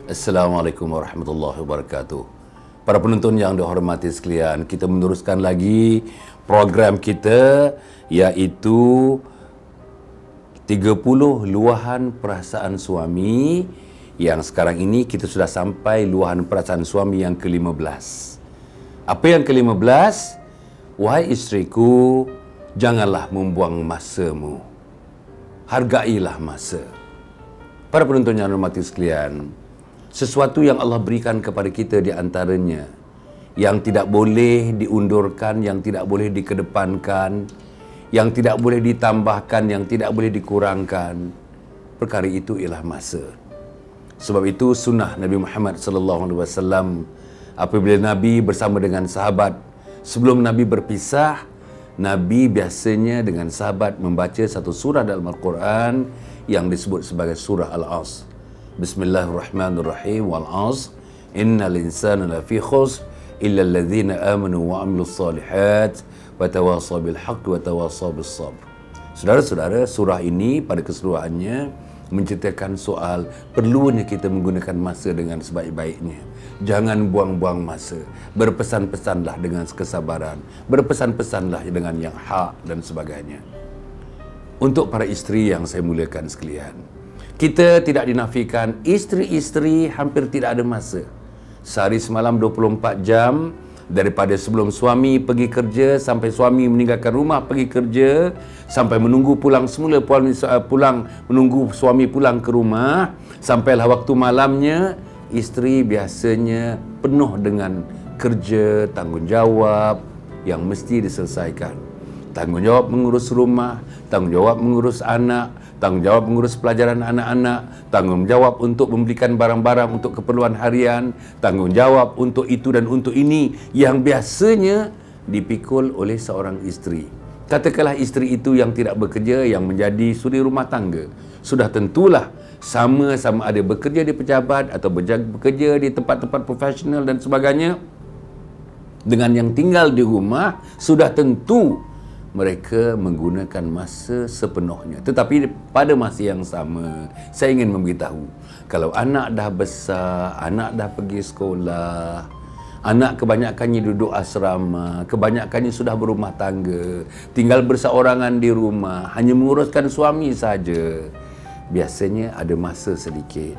Assalamualaikum warahmatullahi wabarakatuh. Para penonton yang dihormati sekalian, kita meneruskan lagi program kita, iaitu 30 luahan perasaan suami, yang sekarang ini kita sudah sampai luahan perasaan suami yang ke-15. Apa yang ke-15? Wahai isteriku, janganlah membuang masamu. Hargailah masa. Para penonton yang dihormati sekalian, sesuatu yang Allah berikan kepada kita di antaranya yang tidak boleh diundurkan, yang tidak boleh dikedepankan, yang tidak boleh ditambahkan, yang tidak boleh dikurangkan. Perkara itu ialah masa. Sebab itu sunnah Nabi Muhammad SAW, apabila Nabi bersama dengan sahabat, sebelum Nabi berpisah, Nabi biasanya dengan sahabat membaca satu surah dalam Al-Quran yang disebut sebagai surah Al-Asr. Bismillahirrahmanirrahim. Wal 'asr innal insana lafi khusr illa alladhina amanu wa 'amilus solihat wa tawasaw bil haqq wa tawasaw bis sabr. Saudara-saudara, surah ini pada keseluruhannya menceritakan soal perlunya kita menggunakan masa dengan sebaik-baiknya. Jangan buang-buang masa. Berpesan-pesanlah dengan kesabaran. Berpesan-pesanlah dengan yang hak dan sebagainya. Untuk para isteri yang saya muliakan sekalian, kita tidak dinafikan isteri-isteri hampir tidak ada masa. Sehari semalam 24 jam, daripada sebelum suami pergi kerja sampai suami meninggalkan rumah pergi kerja, sampai menunggu pulang semula, menunggu suami pulang ke rumah, sampailah waktu malamnya, isteri biasanya penuh dengan kerja, tanggungjawab yang mesti diselesaikan. Tanggungjawab mengurus rumah, tanggungjawab mengurus anak, tanggungjawab mengurus pelajaran anak-anak, tanggungjawab untuk membelikan barang-barang untuk keperluan harian, tanggungjawab untuk itu dan untuk ini yang biasanya dipikul oleh seorang isteri. Katakanlah isteri itu yang tidak bekerja, yang menjadi suri rumah tangga, sudah tentulah sama-sama ada bekerja di pejabat atau bekerja di tempat-tempat profesional dan sebagainya, dengan yang tinggal di rumah, sudah tentu mereka menggunakan masa sepenuhnya. Tetapi pada masa yang sama, saya ingin memberitahu, kalau anak dah besar, anak dah pergi sekolah, anak kebanyakannya duduk asrama, kebanyakannya sudah berumah tangga, tinggal berseorangan di rumah, hanya menguruskan suami saja, biasanya ada masa sedikit.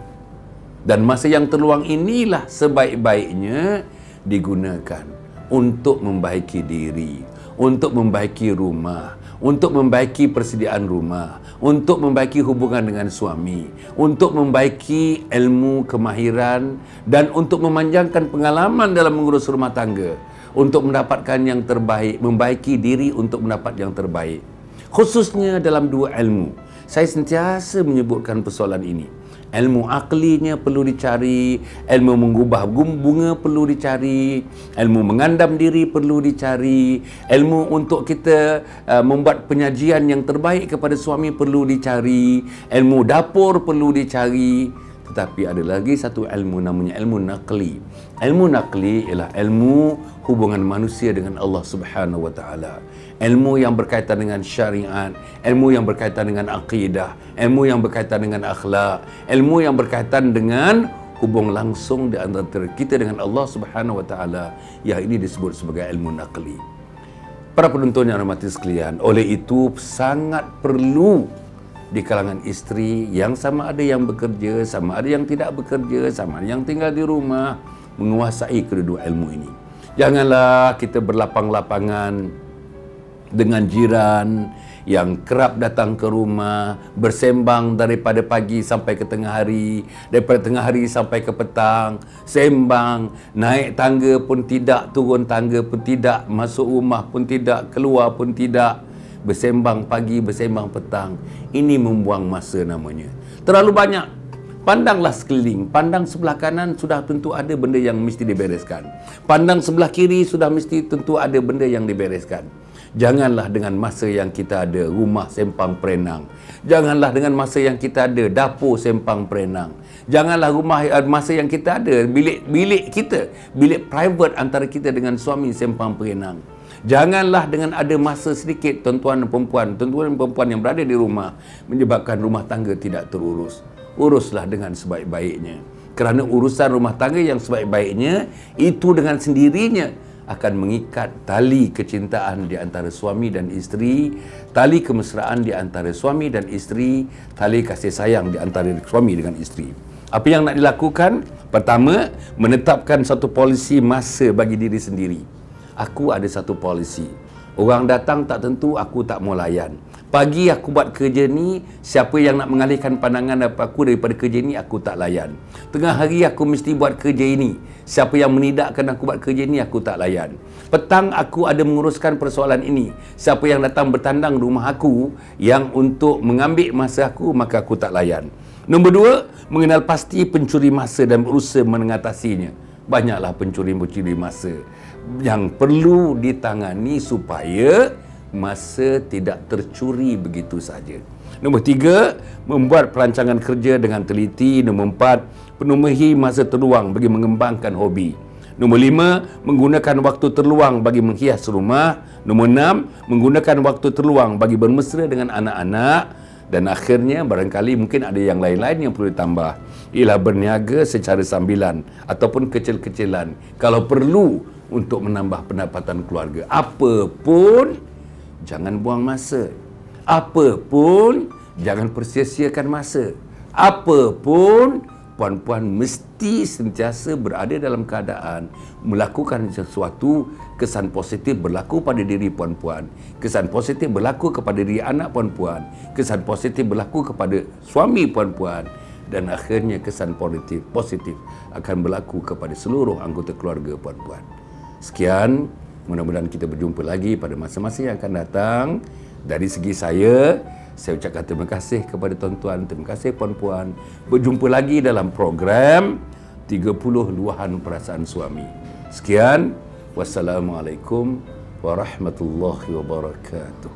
Dan masa yang terluang inilah sebaik-baiknya digunakan untuk membaiki diri, untuk membaiki rumah, untuk membaiki persediaan rumah, untuk membaiki hubungan dengan suami, untuk membaiki ilmu, kemahiran, dan untuk memanjangkan pengalaman dalam mengurus rumah tangga, untuk mendapatkan yang terbaik, membaiki diri untuk mendapat yang terbaik. Khususnya dalam dua ilmu. Saya sentiasa menyebutkan persoalan ini. Ilmu aklinya perlu dicari, ilmu mengubah bunga perlu dicari, ilmu mengandam diri perlu dicari, ilmu untuk kita membuat penyajian yang terbaik kepada suami perlu dicari, ilmu dapur perlu dicari. Tetapi ada lagi satu ilmu, namanya ilmu naqli. Ilmu naqli ialah ilmu hubungan manusia dengan Allah Subhanahu wa taala. Ilmu yang berkaitan dengan syariat, ilmu yang berkaitan dengan akidah, ilmu yang berkaitan dengan akhlak, ilmu yang berkaitan dengan hubung langsung di antara kita dengan Allah Subhanahu wa taala, yang ini disebut sebagai ilmu naqli. Para penonton yang hormati sekalian, oleh itu sangat perlu di kalangan isteri yang sama ada yang bekerja, sama ada yang tidak bekerja, sama ada yang tinggal di rumah, menguasai kedua ilmu ini. Janganlah kita berlapang-lapangan dengan jiran yang kerap datang ke rumah, bersembang daripada pagi sampai ke tengah hari, daripada tengah hari sampai ke petang, sembang, naik tangga pun tidak, turun tangga pun tidak, masuk rumah pun tidak, keluar pun tidak, bersembang pagi, bersembang petang. Ini membuang masa namanya. Terlalu banyak Pandanglah sekeliling, pandang sebelah kanan sudah tentu ada benda yang mesti dibereskan. Pandang sebelah kiri sudah mesti tentu ada benda yang dibereskan. Janganlah dengan masa yang kita ada rumah sempang perenang. Janganlah dengan masa yang kita ada dapur sempang perenang. Janganlah masa yang kita ada bilik kita, bilik private antara kita dengan suami sempang perenang. Janganlah dengan ada masa sedikit tuan-tuan dan perempuan yang berada di rumah menyebabkan rumah tangga tidak terurus. Uruslah dengan sebaik-baiknya. Kerana urusan rumah tangga yang sebaik-baiknya itu dengan sendirinya akan mengikat tali kecintaan di antara suami dan isteri, tali kemesraan di antara suami dan isteri, tali kasih sayang di antara suami dengan isteri. Apa yang nak dilakukan? Pertama, menetapkan satu polisi masa bagi diri sendiri. Aku ada satu polisi. Orang datang tak tentu, aku tak mau layan. Pagi aku buat kerja ni, siapa yang nak mengalihkan pandangan aku daripada kerja ni, aku tak layan. Tengah hari aku mesti buat kerja ini. Siapa yang menidakkan aku buat kerja ni, aku tak layan. Petang aku ada menguruskan persoalan ini. Siapa yang datang bertandang rumah aku, yang untuk mengambil masa aku, maka aku tak layan. Nombor dua, mengenal pasti pencuri masa dan berusaha mengatasinya. Banyaklah pencuri-pencuri masa yang perlu ditangani supaya masa tidak tercuri begitu saja. Nombor tiga, membuat perancangan kerja dengan teliti. Nombor empat, penuhi masa terluang bagi mengembangkan hobi. Nombor lima, menggunakan waktu terluang bagi menghias rumah. Nombor enam, menggunakan waktu terluang bagi bermesra dengan anak-anak. Dan akhirnya, barangkali mungkin ada yang lain-lain yang perlu ditambah. Ialah berniaga secara sambilan ataupun kecil-kecilan. Kalau perlu untuk menambah pendapatan keluarga. Apa pun, jangan buang masa. Apa pun, jangan persia-siakan masa. Apa pun, puan-puan mesti sentiasa berada dalam keadaan melakukan sesuatu, kesan positif berlaku pada diri puan-puan, kesan positif berlaku kepada diri anak puan-puan, kesan positif berlaku kepada suami puan-puan, dan akhirnya kesan positif akan berlaku kepada seluruh anggota keluarga puan-puan. Sekian, mudah-mudahan kita berjumpa lagi pada masa-masa yang akan datang. Dari segi saya ucapkan terima kasih kepada tuan-tuan, terima kasih puan-puan. Berjumpa lagi dalam program 30 Luahan Perasaan Suami. Sekian, wassalamualaikum warahmatullahi wabarakatuh.